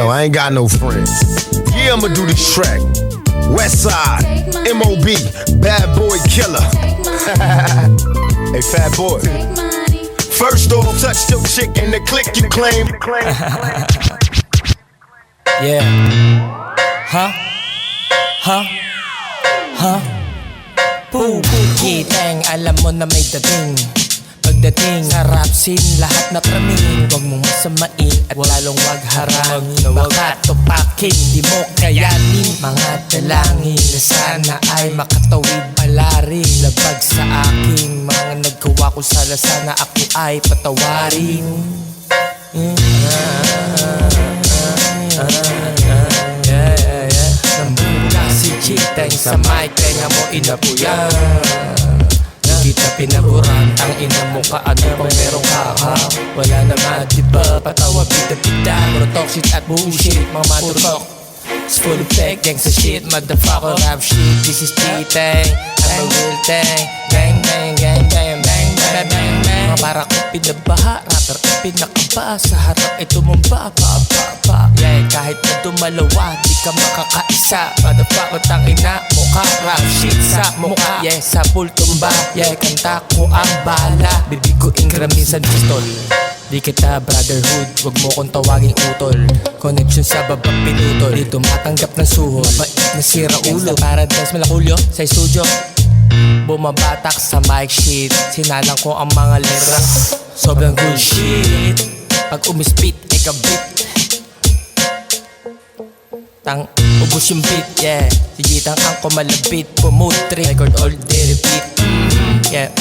Yo, I ain't got no friends. Yeah, I'ma do this track. Westside, M.O.B., Bad Boy Killer. Hey, Fat Boy. First off, touch your chick and the click you claim. Yeah. Huh? Huh? Huh? Kiteng, alam mo na may dating. Pagdating sa rap scene, lahat na kraming. Huwag mong masamain at lalong wag harangin. Baka tupakin, di mo kayanin. Mga dalangin na sana ay makatawid palari. Labag sa aking mga nagkawa ko sala, sana ako ay patawarin. Nambuka si Chiteng sa mic, tenga mo inabuyan. Kita pinaburan, ang ina mo ka, ano pang meron ka, ha? Wala naman, diba? Patawa, pita-pita, puro toxic at bullshit, mga maturok. It's full of fake, gang sa shit, motherfucker, rap shit. This is Chiteng, I'm a real thing. Gang, gang, gang, gang, bang, bang, bang, bang. Mga para ko pinabaha, rapper ko pinakaba. Sa harap ay tumumba, pa. Yeah, kahit na dumalawa, di ka makakaisa. Motherfucker, tangina, mukha, rap shit sa mukha. Yeah, sa pool tumba, yeah, kanta ko ang bala. Bibig ko ingram minsan pistol. Di kita brotherhood, wag mo kong tawaging utol. Connection sa babang pinutol, di tumatanggap ng suhol. Mabait na sira ulo, paradise malakulyo sa studio. Bumabatak sa mic sheet, sinalang ko ang mga lyrics. Sobrang good shit, pag umispit, ikabit. Tang, ubos yung beat, yeah. Sigitang ang kumalabit, pumutri. Record all day, repeat, yeah.